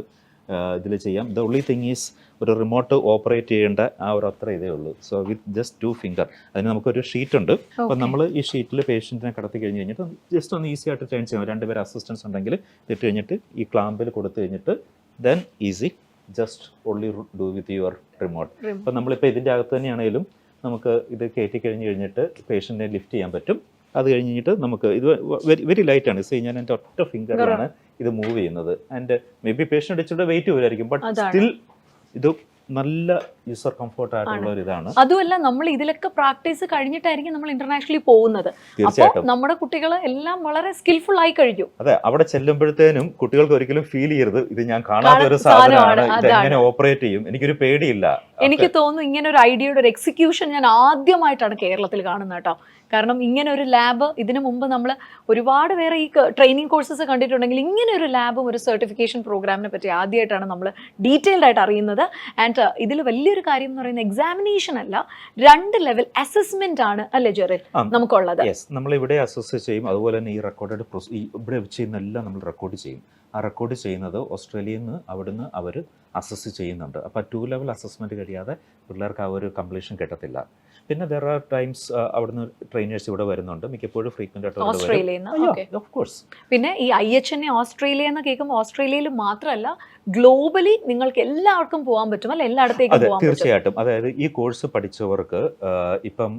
ഇതിൽ ചെയ്യാം. ദ ഓൺലി തിങ് ഈസ് ഒരു റിമോട്ട് ഓപ്പറേറ്റ് ചെയ്യേണ്ട ആ ഒരു അത്ര ഇതേ ഉള്ളൂ. സോ വിത്ത് ജസ്റ്റ് 2 ഫിംഗർ അതിന് നമുക്കൊരു ഷീറ്റ് ഉണ്ട്. അപ്പോൾ നമ്മൾ ഈ ഷീറ്റിൽ പേഷ്യൻറ്റിനെ കടത്തി കഴിഞ്ഞ് കഴിഞ്ഞിട്ട് ജസ്റ്റ് ഒന്ന് ഈസി ആയിട്ട് ടേൺ ചെയ്യാം. 2 പേര് അസിസ്റ്റൻസ് ഉണ്ടെങ്കിൽ ഇട്ട് കഴിഞ്ഞിട്ട് ഈ ക്ലാമ്പിൽ കൊടുത്തു കഴിഞ്ഞിട്ട് then easy just only do with your remote. അപ്പോൾ നമ്മളിപ്പോൾ ഇതിൻ്റെ അകത്ത് തന്നെയാണെങ്കിലും നമുക്ക് ഇത് കയറ്റി കഴിഞ്ഞിട്ട് പേഷ്യൻറ്റിനെ ലിഫ്റ്റ് ചെയ്യാൻ പറ്റും. അത് കഴിഞ്ഞിട്ട് നമുക്ക് ഇത് വെരി ലൈറ്റാണ്. ഞാൻ എൻ്റെ ഒറ്റ ഫിംഗറിലാണ് ഇത് മൂവ് ചെയ്യുന്നത്. ആൻഡ് മേ ബി പേഷ്യൻ്റ് ഇച്ചിരി വെയിറ്റ് വരുമായിരിക്കും, ബട്ട് സ്റ്റിൽ ഇത് നല്ല യൂസർ കംഫർട്ട് ആയിട്ടുള്ള ഒരു ഇതാണ്. അതുമല്ല, നമ്മൾ ഇതിലൊക്കെ പ്രാക്ടീസ് കഴിഞ്ഞിട്ടായിരിക്കും നമ്മൾ ഇന്റർനാഷണലി പോകുന്നത്. തീർച്ചയായിട്ടും നമ്മുടെ കുട്ടികൾ എല്ലാം വളരെ സ്കിൽഫുൾ ആയി കഴിഞ്ഞു. അതെ, അവിടെ ചെല്ലുമ്പോഴത്തേനും കുട്ടികൾക്ക് ഒരിക്കലും ഫീൽ ചെയ്യരുത് ഇത് ഞാൻ കാണാത്ത ഒരു സാധനമാണ്, ഇത് എങ്ങനെ ഓപ്പറേറ്റ് ചെയ്യും, എനിക്കൊരു പേടിയില്ല. എനിക്ക് തോന്നുന്നു ഇങ്ങനെ ഒരു ഐഡിയയുടെ ഒരു എക്സിക്യൂഷൻ ഞാൻ ആദ്യമായിട്ടാണ് കേരളത്തിൽ കാണുന്നത് കേട്ടോ. കാരണം ഇങ്ങനെ ഒരു ലാബ് ഇതിനു മുമ്പ് നമ്മൾ ഒരുപാട് വേറെ ഈ ട്രെയിനിങ് കോഴ്സസ് കണ്ടിട്ടുണ്ടെങ്കിൽ ഇങ്ങനെ ഒരു ലാബും ഒരു സർട്ടിഫിക്കേഷൻ പ്രോഗ്രാമിനെ പറ്റി ആദ്യമായിട്ടാണ് നമ്മൾ ഡീറ്റെയിൽഡ് ആയിട്ട് അറിയുന്നത്. ആൻഡ് ഇതിൽ വലിയൊരു കാര്യം എന്ന് പറയുന്നത് എക്സാമിനേഷൻ അല്ല, 2 ലെവൽ അസസ്മെന്റ് ആണ് അല്ലേ ജെറിൽ നമുക്കുള്ളത്. നമ്മൾ ഇവിടെ അസസ് ചെയ്യും, അതുപോലെ തന്നെ ഈ റെക്കോർഡഡ് ഇവിടെ ചെയ്യുന്നതെല്ലാം നമ്മൾ റെക്കോർഡ് ചെയ്യും. ആ റെക്കോർഡ് ചെയ്യുന്നത് ഓസ്ട്രേലിയയിൽ നിന്ന് അവിടുന്ന് അവർ അസസ് ചെയ്യുന്നുണ്ട്. അപ്പോൾ 2 ലെവൽ അസസ്മെൻറ്റ് കഴിയാതെ പിള്ളേർക്ക് ആ ഒരു കംപ്ലീഷൻ കിട്ടത്തില്ല. പിന്നെ ദർ ആർ ടൈംസ് അവിടുന്ന് ട്രെയിനേഴ്സ് ഇവിടെ വരുന്നുണ്ട്, മിക്കപ്പോഴും ഫ്രീക്വന്റ് ആയിട്ട് ഓഫ് കോഴ്സ്. പിന്നെ ഈ IHNA ഓസ്ട്രേലിയ എന്ന് കേൾക്കുമ്പോൾ ഓസ്ട്രേലിയയിൽ മാത്രമല്ല ഗ്ലോബലി നിങ്ങൾക്ക് എല്ലാവർക്കും പോകാൻ പറ്റും അല്ലെ, എല്ലായിടത്തേക്കും പോകാൻ പറ്റും. തീർച്ചയായിട്ടും. അതായത് ഈ കോഴ്സ് പഠിച്ചവർക്ക് ഇപ്പം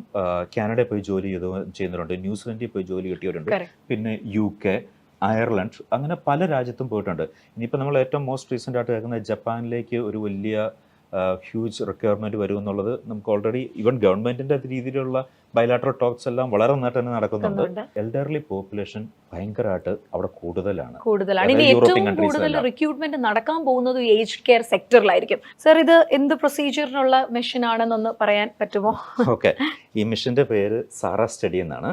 കാനഡയിൽ പോയി ജോലി ചെയ്യുന്നവരുണ്ട്, ന്യൂസിലൻഡിൽ പോയി ജോലി കിട്ടിയവരുണ്ട്, പിന്നെ UK, അയർലൻഡ്, അങ്ങനെ പല രാജ്യത്തും പോയിട്ടുണ്ട്. ഇനിയിപ്പോൾ നമ്മൾ ഏറ്റവും മോസ്റ്റ് റീസെൻ്റ് ആയിട്ട് കേൾക്കുന്നത് ജപ്പാനിലേക്ക് ഒരു വലിയ ഹ്യൂജ് റിക്വയർമെൻറ്റ് വരും എന്നുള്ളത് നമുക്ക് ഓൾറെഡി ഈവൻ ഗവൺമെൻറ്റിൻ്റെ രീതിയിലുള്ള ബയലാറ്ററൽ ടോക്സ് എല്ലാം വളരെ നന്നായിട്ട് തന്നെ നടക്കുന്നുണ്ട്. എൽഡർലി പോപ്പുലേഷൻ ഭയങ്കരമായിട്ട് അവിടെ കൂടുതലാണ്. ഇനി ഏറ്റവും കൂടുതൽ റിക്രൂട്ട്മെന്റ് നടക്കാൻ പോകുന്നത് ഏജ് കെയർ സെക്ടറിലായിരിക്കും. സർ, ഇത് എന്ത് പ്രൊസീജിയറിനുള്ള മെഷീൻ ആണെന്നൊന്ന് പറയാൻ പറ്റുമോ? ഓക്കെ, ഈ മെഷീൻ്റെ പേര് സാറ സ്റ്റഡി എന്നാണ്.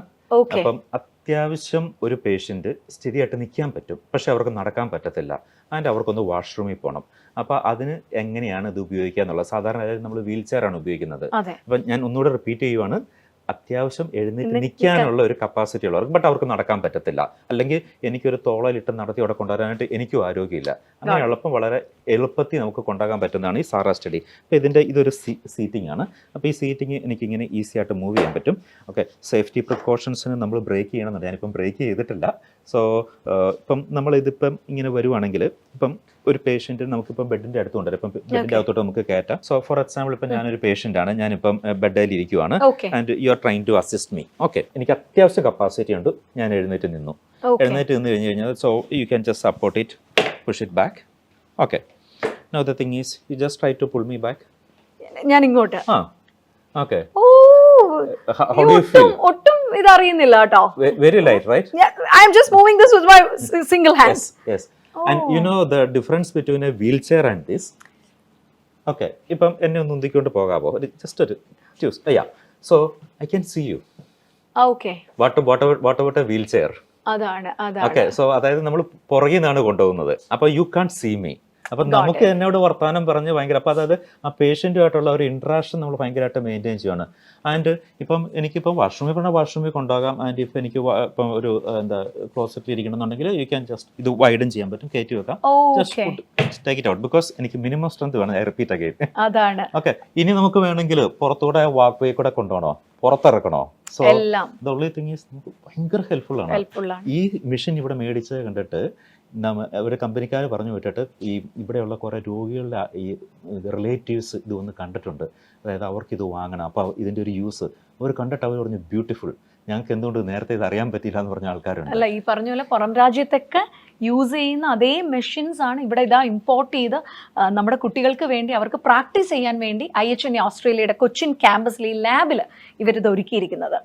അപ്പം അത്യാവശ്യം ഒരു പേഷ്യൻ്റ് സ്ഥിതിയായിട്ട് നിൽക്കാൻ പറ്റും, പക്ഷെ അവർക്ക് നടക്കാൻ പറ്റത്തില്ല, ആൻഡ് അവർക്കൊന്ന് വാഷ്റൂമിൽ പോകണം. അപ്പോൾ അതിന് എങ്ങനെയാണ് ഇത് ഉപയോഗിക്കുക എന്നുള്ളത്. സാധാരണ നമ്മൾ വീൽ ചെയറാണ് ഉപയോഗിക്കുന്നത്. അപ്പം ഞാൻ ഒന്നുകൂടെ റിപ്പീറ്റ് ചെയ്യുവാണ്, അത്യാവശ്യം എഴുന്നേറ്റ് നിൽക്കാനുള്ള ഒരു കപ്പാസിറ്റി ഉള്ളവർക്ക്, ബട്ട് അവർക്ക് നടക്കാൻ പറ്റത്തില്ല, അല്ലെങ്കിൽ എനിക്കൊരു തോളലിട്ട് നടത്തി അവിടെ കൊണ്ടുവരാനായിട്ട് എനിക്കും ആരോഗ്യമില്ല. അങ്ങനെ വളരെ എളുപ്പത്തിൽ നമുക്ക് കൊണ്ടുപോകാൻ പറ്റുന്നതാണ് ഈ സാറ സ്റ്റഡി. അപ്പോൾ ഇതൊരു സീറ്റിംഗ് ആണ്. അപ്പോൾ ഈ സീറ്റിംഗ് എനിക്കിങ്ങനെ ഈസി ആയിട്ട് മൂവ് ചെയ്യാൻ പറ്റും. ഓക്കെ, സേഫ്റ്റി പ്രിക്കോഷൻസിന് നമ്മൾ ബ്രേക്ക് ചെയ്യണമെന്നുണ്ട്. ഞാനിപ്പം ബ്രേക്ക് ചെയ്തിട്ടില്ല. സോ ഇപ്പം നമ്മളിതിപ്പം ഇങ്ങനെ വരുവാണെങ്കിൽ ഇപ്പം ഒരു പേഷ്യൻറ്റ് നമുക്കിപ്പം ബെഡിൻ്റെ അടുത്ത് കൊണ്ടുവരാം, ഇപ്പം ബെഡിൻ്റെ അകത്തോട്ട് നമുക്ക് കയറ്റാം. സോ ഫോർ എക്സാമ്പിൾ ഇപ്പം ഞാനൊരു പേഷ്യൻ്റാണ്, ഞാനിപ്പം ബെഡിൽ ഇരിക്കുവാണ്, and you are trying to assist me. Okay, എനിക്ക് അത്യാവശ്യം കപ്പാസിറ്റി ഉണ്ട്, ഞാൻ എഴുന്നേറ്റ് നിന്നു. എഴുന്നേറ്റ് നിന്ന് കഴിഞ്ഞ് കഴിഞ്ഞാൽ so you can just support it, push it back. Okay, now the thing is you just try to pull me back. ഞാൻ ഇങ്ങോട്ട്. ഓക്കെ, ഒട്ടും ഇതറിയുന്നില്ല കേട്ടോ. Very light, right? I am just moving this with my single hand. Yes. And you know the difference between a wheelchair and this? Okay, ഇപ്പം എന്നെ ഒന്ന് ഉന്തിക്കൊണ്ട് പോകാമോ? Just a choose. Yeah. So I can see you. Okay. What about a wheelchair? അതാണ്. Okay, so അതായത് നമ്മൾ പുറകിൽ നിന്നാണ് കൊണ്ടുപോകുന്നത്. അപ്പോൾ you can't see me. അപ്പം നമുക്ക് എന്നോട് വർത്തമാനം പറഞ്ഞ് ഭയങ്കര, അപ്പോൾ അതായത് ആ പേഷ്യൻറ്റുമായിട്ടുള്ള ഒരു ഇൻട്രാക്ഷൻ നമ്മൾ ഭയങ്കരമായിട്ട് മെയിൻറ്റെയിൻ ചെയ്യുകയാണ്. ആൻഡ് ഇപ്പം എനിക്കിപ്പം വാഷ്റൂമിൽ പറഞ്ഞാൽ വാഷ്റൂമിൽ കൊണ്ടുപോകാം. ആൻഡ് ഇപ്പം എനിക്ക് ഇപ്പം ഒരു ക്ലോസറ്റിൽ ഇരിക്കണമെന്നുണ്ടെങ്കിൽ യു ക്യാൻ ജസ്റ്റ് ഇത് വൈഡൻ ചെയ്യാൻ പറ്റും, കയറ്റി വെക്കാം. Just take it out because എനിക്ക് മിനിമം സ്ട്രെങ്ത് വേണം. I repeat again. അതാണ്. ഓക്കെ, ഇനി നമുക്ക് വേണമെങ്കിൽ പുറത്തൂടെ വാക്ക് വേ കൂടെ കൊണ്ടുപോകണോ, പുറത്തിറക്കണോ? So the only thing is നമുക്ക് ഭയങ്കര ഹെൽപ്ഫുൾ ആണ്. ഈ മെഷീൻ ഇവിടെ മേടിച്ചത് കണ്ടിട്ട് ഒരു കമ്പനിക്കാർ പറഞ്ഞു വിട്ടിട്ട് ഇവിടെയുള്ള കുറേ രോഗികളുടെ ഈ റിലേറ്റീവ്സ് ഇതൊന്ന് കണ്ടിട്ടുണ്ട്, അതായത് അവർക്ക് ഇത് വാങ്ങണം. അപ്പോൾ ഇതിൻ്റെ ഒരു യൂസ് അവർ കണ്ടിട്ട് അവർ പറഞ്ഞു ബ്യൂട്ടിഫുൾ, ഞങ്ങൾക്ക് എന്തുകൊണ്ട് നേരത്തെ ഇത് അറിയാൻ പറ്റില്ല എന്ന് പറഞ്ഞ ആൾക്കാരുണ്ട്. അല്ല, ഈ പറഞ്ഞ പോലെ പുറം രാജ്യത്തൊക്കെ യൂസ് ചെയ്യുന്ന അതേ മെഷീൻസ് ആണ് ഇവിടെ ഇമ്പോർട്ട് ചെയ്ത് നമ്മുടെ കുട്ടികൾക്ക് വേണ്ടി അവർക്ക് പ്രാക്ടീസ് ചെയ്യാൻ വേണ്ടി IHNA ഓസ്ട്രേലിയയുടെ കൊച്ചിൻ ക്യാമ്പസിലെ ലാബിൽ ഇവരിത് ഒരുക്കിയിരിക്കുന്നത്.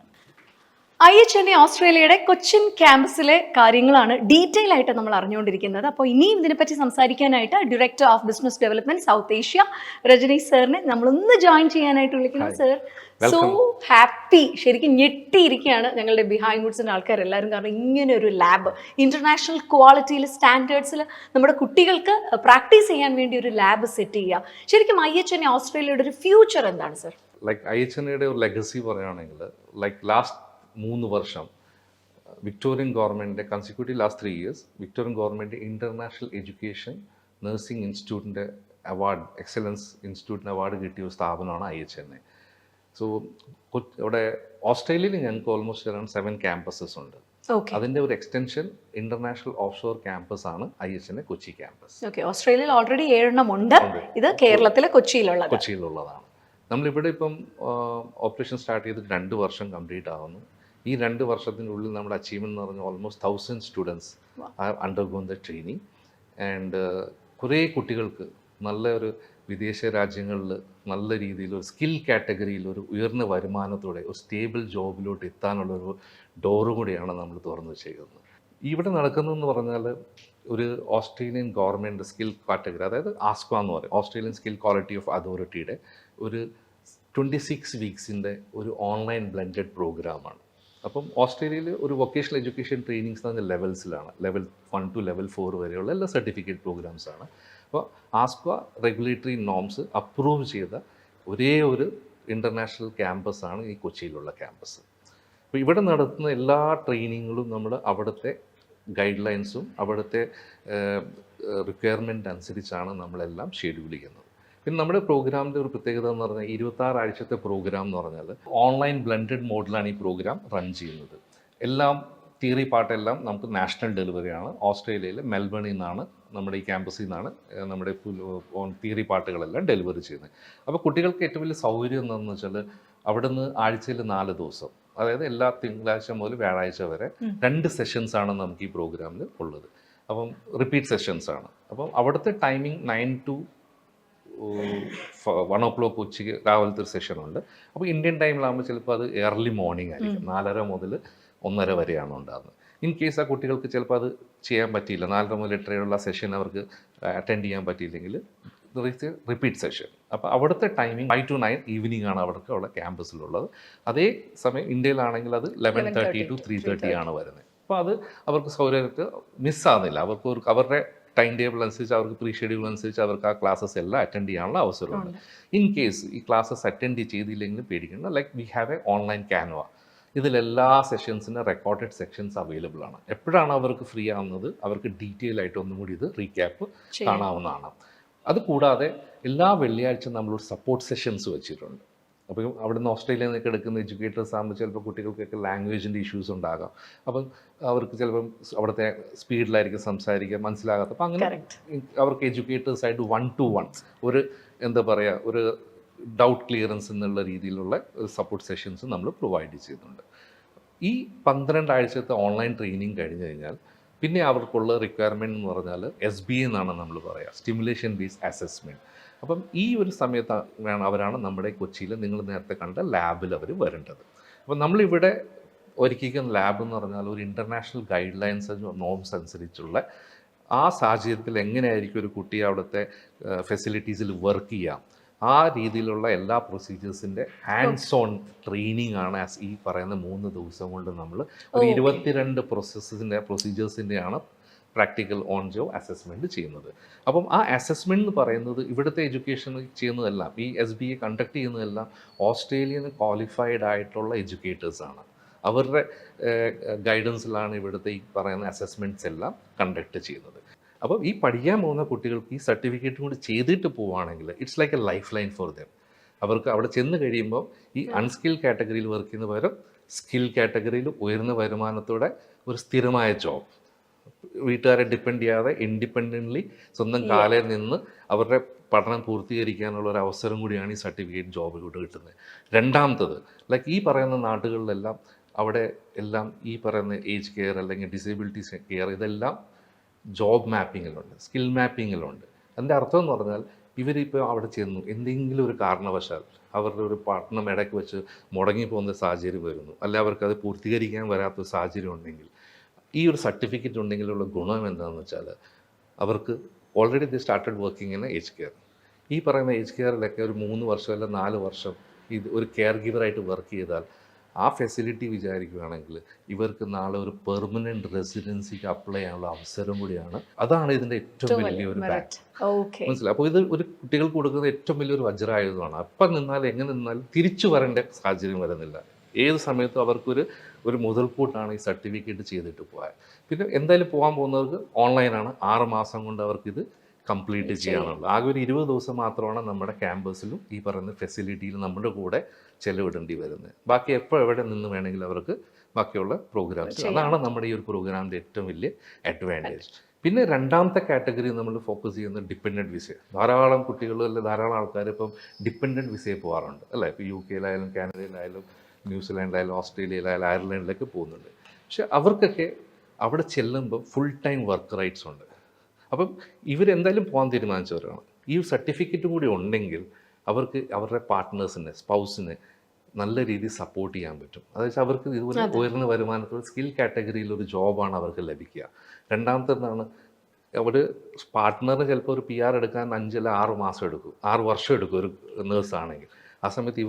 IHNA ഓസ്ട്രേലിയയുടെ കൊച്ചിൻ ക്യാമ്പസിലെ കാര്യങ്ങളാണ് ഡീറ്റെയിൽ ആയിട്ട് നമ്മൾ അറിഞ്ഞുകൊണ്ടിരിക്കുന്നത്. അപ്പോൾ ഇനിയും ഇതിനെപ്പറ്റി സംസാരിക്കാനായിട്ട് director of business development south Asia Rajneesh സാറിനെ നമ്മളൊന്ന് ജോയിൻ ചെയ്യാനായിട്ട് വിളിക്കുന്നു. സർ, സോ ഹാപ്പി, ശരിക്കും ഞെട്ടിയിരിക്കുകയാണ് ഞങ്ങളുടെ ബിഹൈൻഡ് വുഡ്സിൻ്റെ ആൾക്കാരെല്ലാവരും. കാരണം ഇങ്ങനെ ഒരു ലാബ് ഇന്റർനാഷണൽ ക്വാളിറ്റിയിൽ സ്റ്റാൻഡേർഡ്സിൽ നമ്മുടെ കുട്ടികൾക്ക് പ്രാക്ടീസ് ചെയ്യാൻ വേണ്ടി ഒരു ലാബ് സെറ്റ് ചെയ്യുക. ശരിക്കും IHNA ഓസ്ട്രേലിയയുടെ ഒരു ഫ്യൂച്ചർ എന്താണ് സർ? IHNAയുടെ ഒരു ലെഗസി പറയുകയാണെങ്കിൽ ലാസ്റ്റ് 3 വർഷം വിക്ടോറിയൻ ഗവൺമെൻറ്റിൻ്റെ consecutive last 3 years Victorian government international education nursing ഇൻസ്റ്റിറ്റ്യൂട്ടിൻ്റെ അവാർഡ്, എക്സലൻസ് ഇൻസ്റ്റിറ്റ്യൂട്ടിന് അവാർഡ് കിട്ടിയ ഒരു സ്ഥാപനമാണ് IHNA. സോ ഇവിടെ ഓസ്ട്രേലിയയിൽ ഞങ്ങൾക്ക് ഓൾമോസ്റ്റ് അറൗണ്ട് 7 ക്യാമ്പസസ് ഉണ്ട്. ഓക്കെ അതിൻ്റെ ഒരു extension international offshore campus ആണ് IHNA കൊച്ചി ക്യാമ്പസ്. ഓക്കെ ഓസ്ട്രേലിയയിൽ ഓൾറെഡി 7 ഉണ്ട്. ഇത് കേരളത്തിലെ കൊച്ചിയിലുള്ളതാണ്. നമ്മളിവിടെ ഇപ്പം ഓപ്പറേഷൻ സ്റ്റാർട്ട് ചെയ്തിട്ട് 2 വർഷം കംപ്ലീറ്റ് ആവുന്നു. ഈ 2 വർഷത്തിനുള്ളിൽ നമ്മുടെ അച്ചീവ്മെൻറ്റ് എന്ന് പറഞ്ഞാൽ almost 1000 students are undergone the training. And കുറേ കുട്ടികൾക്ക് നല്ല ഒരു വിദേശ രാജ്യങ്ങളിൽ നല്ല രീതിയിൽ ഒരു സ്കിൽ കാറ്റഗറിയിൽ ഒരു ഉയർന്ന വരുമാനത്തോടെ ഒരു സ്റ്റേബിൾ ജോബിലോട്ട് എത്താനുള്ളൊരു ഡോറ് കൂടിയാണ് നമ്മൾ തുറന്നു വെച്ചേക്കുന്നത്. ഇവിടെ നടക്കുന്നതെന്ന് പറഞ്ഞാൽ ഒരു ഓസ്ട്രേലിയൻ ഗവൺമെൻറ് സ്കിൽ കാറ്റഗറി, അതായത് ആസ്ക്വ എന്ന് പറയും, ഓസ്ട്രേലിയൻ സ്കിൽ ക്വാളിറ്റി ഓഫ് അതോറിറ്റിയുടെ ഒരു 26 വീക്സിൻ്റെ ഒരു ഓൺലൈൻ ബ്ലെൻഡഡ് പ്രോഗ്രാമാണ്. അപ്പം ഓസ്ട്രേലിയയിൽ ഒരു വൊക്കേഷണൽ എഡ്യൂക്കേഷൻ ട്രെയിനിങ്സ് എന്ന് പറഞ്ഞാൽ ലെവൽസിലാണ്, ലെവൽ 1 to ലെവൽ 4 വരെയുള്ള എല്ലാ സർട്ടിഫിക്കറ്റ് പ്രോഗ്രാംസാണ്. അപ്പോൾ ആസ്ക്വ റെഗുലേറ്ററി നോംസ് അപ്രൂവ് ചെയ്ത ഒരേ ഒരു ഇൻ്റർനാഷണൽ ക്യാമ്പസാണ് ഈ കൊച്ചിയിലുള്ള ക്യാമ്പസ്. അപ്പോൾ ഇവിടെ നടത്തുന്ന എല്ലാ ട്രെയിനിങ്ങുകളും നമ്മൾ അവിടുത്തെ ഗൈഡ് ലൈൻസും അവിടുത്തെ റിക്വയർമെൻറ്റ് അനുസരിച്ചാണ് നമ്മളെല്ലാം ഷെഡ്യൂൾ ചെയ്യുന്നത്. പിന്നെ നമ്മുടെ പ്രോഗ്രാമിൻ്റെ ഒരു പ്രത്യേകത എന്ന് പറഞ്ഞാൽ 26 ആഴ്ചത്തെ പ്രോഗ്രാം എന്ന് പറഞ്ഞാൽ ഓൺലൈൻ ബ്ലെൻഡഡ് മോഡിലാണ് ഈ പ്രോഗ്രാം റൺ ചെയ്യുന്നത്. എല്ലാം തിയറി പാർട്ടെല്ലാം നമുക്ക് നാഷണൽ ഡെലിവറിയാണ്. ഓസ്ട്രേലിയയിലെ മെൽബണിൽ നിന്നാണ്, നമ്മുടെ ഈ ക്യാമ്പസിൽ നിന്നാണ് നമ്മുടെ തിയറി പാർട്ടുകളെല്ലാം ഡെലിവറി ചെയ്യുന്നത്. അപ്പോൾ കുട്ടികൾക്ക് ഏറ്റവും വലിയ സൗകര്യം എന്താണെന്ന് വെച്ചാൽ അവിടെ നിന്ന് ആഴ്ചയിൽ 4 ദിവസം, അതായത് എല്ലാ തിങ്കളാഴ്ച മുതൽ വ്യാഴാഴ്ച വരെ 2 സെഷൻസാണ് നമുക്ക് ഈ പ്രോഗ്രാമിൽ ഉള്ളത്. അപ്പം റിപ്പീറ്റ് സെഷൻസാണ്. അപ്പം അവിടുത്തെ ടൈമിംഗ് 9 to 1 o'clock ഉച്ചയ്ക്ക് രാവിലത്തെ ഒരു സെഷനുണ്ട്. അപ്പോൾ ഇന്ത്യൻ ടൈമിലാകുമ്പോൾ ചിലപ്പോൾ അത് ഏർലി മോർണിംഗ് ആയിരിക്കും, 4:30 മുതൽ 1:30 വരെയാണ് ഉണ്ടാകുന്നത്. ഇൻ കേസ് ആ കുട്ടികൾക്ക് ചിലപ്പോൾ അത് ചെയ്യാൻ പറ്റിയില്ല, 4:30 മുതൽ 8:30 സെഷൻ അവർക്ക് അറ്റൻഡ് ചെയ്യാൻ പറ്റിയില്ലെങ്കിൽ റിപ്പീറ്റ് സെഷൻ. അപ്പോൾ അവിടുത്തെ ടൈമിംഗ് 5 to 9 ഈവനിങ് ആണ് അവർക്ക് അവിടെ ക്യാമ്പസിലുള്ളത്. അതേ സമയം ഇന്ത്യയിലാണെങ്കിൽ അത് 11:30 to 3:30 ആണ് വരുന്നത്. അപ്പോൾ അത് അവർക്ക് സൗകര്യമായിട്ട് മിസ്സാകുന്നില്ല. അവർക്ക് അവരുടെ ടൈം ടേബിൾ അനുസരിച്ച്, അവർക്ക് പ്രീ ഷെഡ്യൂൾ അനുസരിച്ച് അവർക്ക് ആ ക്ലാസ്സസ് എല്ലാം അറ്റൻഡ് ചെയ്യാനുള്ള അവസരമുണ്ട്. ഇൻ കേസ് ഈ ക്ലാസ്സസ് അറ്റൻഡ് ചെയ്തില്ലെങ്കിൽ പേടിക്കേണ്ട, like we have a online Canva. ഇതിലെല്ലാ സെഷൻസിന് റെക്കോർഡഡ് സെക്ഷൻസ് അവൈലബിൾ ആണ്. എപ്പോഴാണ് അവർക്ക് ഫ്രീ ആവുന്നത് അവർക്ക് ഡീറ്റെയിൽ ആയിട്ട് ഒന്നും കൂടി ഇത് റീക്യാപ്പ് കാണാവുന്നതാണ്. അത് കൂടാതെ എല്ലാ വെള്ളിയാഴ്ച നമ്മളൊരു സപ്പോർട്ട് സെഷൻസ് വെച്ചിട്ടുണ്ട്. അപ്പോൾ അവിടെ നിന്ന് ഓസ്ട്രേലിയയിൽ നിന്നൊക്കെ എടുക്കുന്ന എഡ്യൂക്കേറ്റേഴ്സ് ആകുമ്പോൾ ചിലപ്പോൾ കുട്ടികൾക്കൊക്കെ ലാംഗ്വേജിൻ്റെ ഇഷ്യൂസ് ഉണ്ടാകാം. അപ്പം അവർക്ക് ചിലപ്പം അവിടുത്തെ സ്പീഡിലായിരിക്കും സംസാരിക്കുക, മനസ്സിലാകാത്ത. അപ്പം അങ്ങനെ അവർക്ക് എഡ്യൂക്കേറ്റേഴ്സായിട്ട് 1-to-1 ഒരു എന്താ പറയുക, ഒരു ഡൗട്ട് ക്ലിയറൻസ് എന്നുള്ള രീതിയിലുള്ള സപ്പോർട്ട് സെഷൻസ് നമ്മൾ പ്രൊവൈഡ് ചെയ്യുന്നുണ്ട്. ഈ 12 ആഴ്ചത്തെ ഓൺലൈൻ ട്രെയിനിങ് കഴിഞ്ഞ് കഴിഞ്ഞാൽ പിന്നെ അവർക്കുള്ള റിക്വയർമെൻറ്റ് എന്ന് പറഞ്ഞാൽ SBA എന്നാണ് നമ്മൾ പറയുക, സ്റ്റിമുലേഷൻ ബേസ്ഡ് അസസ്മെൻറ്റ്. അപ്പം ഈ ഒരു സമയത്ത് അവരാണ് നമ്മുടെ കൊച്ചിയിൽ നിങ്ങൾ നേരത്തെ കണ്ട ലാബിൽ അവർ വരേണ്ടത്. അപ്പം നമ്മളിവിടെ ഒരുക്കിക്കുന്ന ലാബ് എന്ന് പറഞ്ഞാൽ ഒരു ഇൻ്റർനാഷണൽ ഗൈഡ് ലൈൻസ് നോംസ് അനുസരിച്ചുള്ള ആ സാഹചര്യത്തിൽ എങ്ങനെയായിരിക്കും ഒരു കുട്ടി അവിടുത്തെ ഫെസിലിറ്റീസിൽ വർക്ക് ചെയ്യാം, ആ രീതിയിലുള്ള എല്ലാ പ്രൊസീജിയേഴ്സിൻ്റെ ഹാൻഡ്സ് ഓൺ ട്രെയിനിങ് ആണ് ഈ പറയുന്ന 3 ദിവസം കൊണ്ട് നമ്മൾ ഒരു 22 പ്രൊസീജിയേഴ്സിൻ്റെയാണ് പ്രാക്ടിക്കൽ ഓൺ ജോബ് അസസ്മെൻറ്റ് ചെയ്യുന്നത്. അപ്പം ആ അസസ്മെൻറ്റ് എന്ന് പറയുന്നത് ഇവിടുത്തെ എഡ്യൂക്കേഷൻ ചെയ്യുന്നതെല്ലാം, ഈ SBA കണ്ടക്ട് ചെയ്യുന്നതെല്ലാം ഓസ്ട്രേലിയൻ ക്വാളിഫൈഡ് ആയിട്ടുള്ള എഡ്യൂക്കേറ്റേഴ്സാണ്. അവരുടെ ഗൈഡൻസിലാണ് ഇവിടുത്തെ ഈ പറയുന്ന അസസ്മെൻറ്റ്സ് എല്ലാം കണ്ടക്ട് ചെയ്യുന്നത്. അപ്പോൾ ഈ പഠിക്കാൻ പോകുന്ന കുട്ടികൾക്ക് ഈ സർട്ടിഫിക്കറ്റ് കൂടി ചെയ്തിട്ട് പോവുകയാണെങ്കിൽ it's like A life line for them. അവർക്ക് അവിടെ ചെന്ന് കഴിയുമ്പോൾ ഈ അൺസ്കിൽ കാറ്റഗറിയിൽ വർക്ക് ചെയ്യുന്ന പകരം സ്കിൽ കാറ്റഗറിയിൽ ഉയർന്ന വരുമാനത്തോടെ ഒരു സ്ഥിരമായ ജോബ്, വീട്ടുകാരെ ഡിപ്പെൻഡ് ചെയ്യാതെ ഇൻഡിപെൻഡൻ്റ്ലി സ്വന്തം കാലിൽ നിന്ന് അവരുടെ പഠനം പൂർത്തീകരിക്കാനുള്ള ഒരു അവസരം കൂടിയാണ് ഈ സർട്ടിഫിക്കറ്റ് ജോബിലൂടെ കിട്ടുന്നത്. രണ്ടാമത്തത്, ലൈക്ക് ഈ പറയുന്ന നാടുകളിലെല്ലാം അവിടെ എല്ലാം ഈ പറയുന്ന ഏജ് കെയർ അല്ലെങ്കിൽ ഡിസേബിലിറ്റി കെയർ ഇതെല്ലാം ജോബ് മാപ്പിങ്ങിലുണ്ട്, സ്കിൽ മാപ്പിങ്ങിലുണ്ട്. അതിൻ്റെ അർത്ഥം എന്ന് പറഞ്ഞാൽ ഇവരിപ്പോൾ അവിടെ ചെന്നു എന്തെങ്കിലും ഒരു കാരണവശാൽ അവരുടെ ഒരു പഠനം ഇടയ്ക്ക് വെച്ച് മുടങ്ങിപ്പോകുന്ന സാഹചര്യം വരുന്നു, അല്ലെ അവർക്കത് പൂർത്തീകരിക്കാൻ വരാത്തൊരു സാഹചര്യം ഉണ്ടെങ്കിൽ ഈ ഒരു സർട്ടിഫിക്കറ്റ് ഉണ്ടെങ്കിലുള്ള ഗുണം എന്താണെന്ന് വെച്ചാൽ അവർക്ക് already the started working in age care. ഈ പറയുന്ന ഏജ് കെയറിലൊക്കെ ഒരു 3 വർഷം അല്ല 4 വർഷം ഇത് ഒരു കെയർ ഗിവറായിട്ട് വർക്ക് ചെയ്താൽ ആ ഫെസിലിറ്റി വിചാരിക്കുകയാണെങ്കിൽ ഇവർക്ക് നാളെ ഒരു പെർമനൻറ്റ് റെസിഡൻസിക്ക് അപ്ലൈ ചെയ്യാനുള്ള അവസരം കൂടിയാണ്. അതാണ് ഇതിൻ്റെ ഏറ്റവും വലിയൊരു ബാറ്റ്. മനസ്സിലായി? അപ്പോൾ ഇത് ഒരു കുട്ടികൾക്ക് കൊടുക്കുന്ന ഏറ്റവും വലിയൊരു വജ്രായുധമാണ്. അപ്പം നിന്നാൽ എങ്ങനെ നിന്നാലും തിരിച്ചു വരേണ്ട സാഹചര്യം വരുന്നില്ല. ഏത് സമയത്തും അവർക്കൊരു മുതൽക്കൂട്ടാണ് ഈ സർട്ടിഫിക്കറ്റ് ചെയ്തിട്ട് പോയാൽ. പിന്നെ എന്തായാലും പോകാൻ പോകുന്നവർക്ക് ഓൺലൈനാണ്, 6 മാസം കൊണ്ട് അവർക്കിത് കംപ്ലീറ്റ് ചെയ്യാനുള്ളത്. ആകെ ഒരു 20 ദിവസം മാത്രമാണ് നമ്മുടെ ക്യാമ്പസിലും ഈ പറയുന്ന ഫെസിലിറ്റിയിലും നമ്മുടെ കൂടെ ചെലവിടേണ്ടി വരുന്നത്. ബാക്കി എപ്പോൾ എവിടെ നിന്ന് വേണമെങ്കിലും അവർക്ക് ബാക്കിയുള്ള പ്രോഗ്രാംസ്, അതാണ് നമ്മുടെ ഈ ഒരു പ്രോഗ്രാമിൻ്റെ ഏറ്റവും വലിയ അഡ്വാൻറ്റേജ്. പിന്നെ രണ്ടാമത്തെ കാറ്റഗറി നമ്മൾ ഫോക്കസ് ചെയ്യുന്നത് ഡിപ്പെൻഡൻറ്റ് വിസ. ധാരാളം കുട്ടികൾ അല്ലെ ധാരാളം ആൾക്കാർ ഇപ്പം ഡിപ്പെൻഡൻറ്റ് വിസയിൽ പോകാറുണ്ട് അല്ലേ. ഇപ്പോൾ UK-യിലായാലും കാനഡയിലായാലും ന്യൂസിലാൻഡിലായാലും ഓസ്ട്രേലിയയിലായാലും അയർലൻഡിലൊക്കെ പോകുന്നുണ്ട്. പക്ഷെ അവർക്കൊക്കെ അവിടെ ചെല്ലുമ്പോൾ ഫുൾ ടൈം വർക്ക് റൈറ്റ്സ് ഉണ്ട്. അപ്പം ഇവരെന്തായാലും പോകാൻ തീരുമാനിച്ചവരാണ്. ഈ സർട്ടിഫിക്കറ്റും കൂടി ഉണ്ടെങ്കിൽ അവർക്ക് അവരുടെ പാർട്ട്നേഴ്സിനെ, സ്പൗസിനെ നല്ല രീതിയിൽ സപ്പോർട്ട് ചെയ്യാൻ പറ്റും. അതായത് അവർക്ക് ഇതുപോലെ ഉയർന്ന വരുമാനത്തോടെ സ്കിൽ കാറ്റഗറിയിൽ ഒരു ജോബാണ് അവർക്ക് ലഭിക്കുക. രണ്ടാമത്തേതാണ് അവർ പാർട്ട്ണറിന് ചിലപ്പോൾ ഒരു PR എടുക്കാൻ 5 അല്ല 6 മാസം എടുക്കും, 6 വർഷം എടുക്കും ഒരു നേഴ്സാണെങ്കിൽ. ആ സമയത്ത്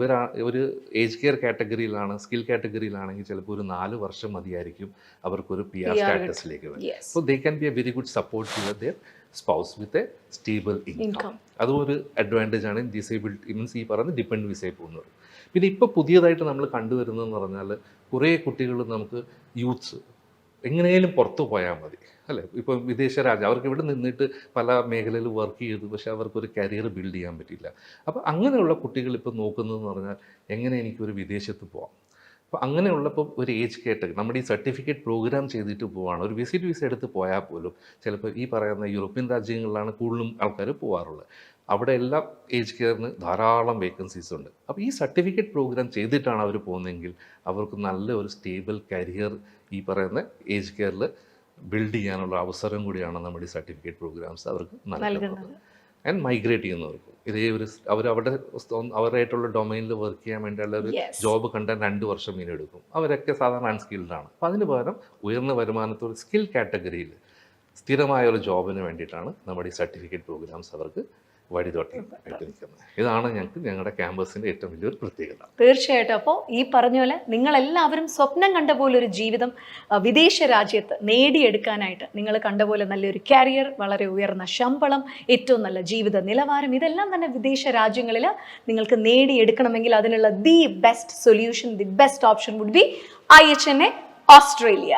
ഒരു ഏജ് കെയർ കാറ്റഗറിയിലാണ്, സ്കിൽ കാറ്റഗറിയിലാണെങ്കിൽ ചിലപ്പോൾ ഒരു 4 വർഷം മതിയായിരിക്കും അവർക്കൊരു PR സ്റ്റാറ്റസിലേക്ക് വരും. So they can be a very good support to their spouse with a stable income. അതും ഒരു അഡ്വാൻറ്റേജ് ആണ് ഡിസേബിലിറ്റി മീൻസ് ഈ പറയുന്ന ഡിപ്പെൻഡ് വിസയിൽ പോകുന്നത്. പിന്നെ ഇപ്പോൾ പുതിയതായിട്ട് നമ്മൾ കണ്ടുവരുന്നതെന്ന് പറഞ്ഞാൽ കുറേ കുട്ടികൾ നമുക്ക് യൂത്ത്സ് എങ്ങനെയും പുറത്തു പോയാൽ മതി അല്ലേ. ഇപ്പം വിദേശ രാജ്യം അവർക്ക് ഇവിടെ നിന്നിട്ട് പല മേഖലയിൽ വർക്ക് ചെയ്തു, പക്ഷേ അവർക്കൊരു കരിയർ ബിൽഡ് ചെയ്യാൻ പറ്റില്ല. അപ്പോൾ അങ്ങനെയുള്ള കുട്ടികൾ ഇപ്പോൾ നോക്കുന്നതെന്ന് പറഞ്ഞാൽ എങ്ങനെ എനിക്കൊരു വിദേശത്ത് പോകാം. അപ്പോൾ അങ്ങനെയുള്ളപ്പോൾ ഒരു ഏജ് കാറ്റഗറി നമ്മുടെ ഈ സർട്ടിഫിക്കറ്റ് പ്രോഗ്രാം ചെയ്തിട്ട് പോവാണ്. ഒരു വിസിറ്റ് വിസ എടുത്ത് പോയാൽ പോലും ചിലപ്പോൾ ഈ പറയുന്ന യൂറോപ്യൻ രാജ്യങ്ങളിലാണ് കൂടുതലും ആൾക്കാർ പോകാറുള്ളത്. അവിടെ എല്ലാ ഏജ് കെയറിന് ധാരാളം വേക്കൻസീസ് ഉണ്ട്. അപ്പോൾ ഈ സർട്ടിഫിക്കറ്റ് പ്രോഗ്രാം ചെയ്തിട്ടാണ് അവർ പോകുന്നതെങ്കിൽ അവർക്ക് നല്ല ഒരു സ്റ്റേബിൾ കരിയർ ഈ പറയുന്ന ഏജ് കെയറിൽ ബിൽഡ് ചെയ്യാനുള്ള അവസരം കൂടിയാണ് നമ്മുടെ ഈ സർട്ടിഫിക്കറ്റ് പ്രോഗ്രാംസ് അവർക്ക് നൽകുന്നത്. ആൻഡ് മൈഗ്രേറ്റ് ചെയ്യുന്നവർക്കും ഇതേ ഒരു അവരായിട്ടുള്ള ഡൊമൈനിൽ വർക്ക് ചെയ്യാൻ വേണ്ടിയുള്ള ഒരു ജോബ് കണ്ടാൽ 2 വർഷം ഇങ്ങനെ എടുക്കും. അവരൊക്കെ സാധാരണ അൺസ്കിൽഡാണ്. അപ്പോൾ അതിന് പകരം ഉയർന്ന വരുമാനത്തോട് സ്കിൽ കാറ്റഗറിയിൽ സ്ഥിരമായ ഒരു ജോബിന് വേണ്ടിയിട്ടാണ് നമ്മുടെ ഈ സർട്ടിഫിക്കറ്റ് പ്രോഗ്രാംസ് അവർക്ക് വഴിതൊട്ടി ആയിട്ട് നിൽക്കുന്നത്. ഇതാണ് ഞങ്ങളുടെ ക്യാമ്പസിൻ്റെ ഏറ്റവും വലിയൊരു പ്രത്യേകത. തീർച്ചയായിട്ടും. അപ്പോൾ ഈ പറഞ്ഞ പോലെ നിങ്ങളെല്ലാവരും സ്വപ്നം കണ്ട പോലെ ഒരു ജീവിതം വിദേശ രാജ്യത്ത് നേടിയെടുക്കാനായിട്ട് നിങ്ങൾ കണ്ട പോലെ നല്ലൊരു കരിയർ, വളരെ ഉയർന്ന ശമ്പളം, ഏറ്റവും നല്ല ജീവിത നിലവാരം, ഇതെല്ലാം തന്നെ വിദേശ രാജ്യങ്ങളിൽ നിങ്ങൾക്ക് നേടിയെടുക്കണമെങ്കിൽ അതിനുള്ള the best solution, the best option would be IHNA Australia.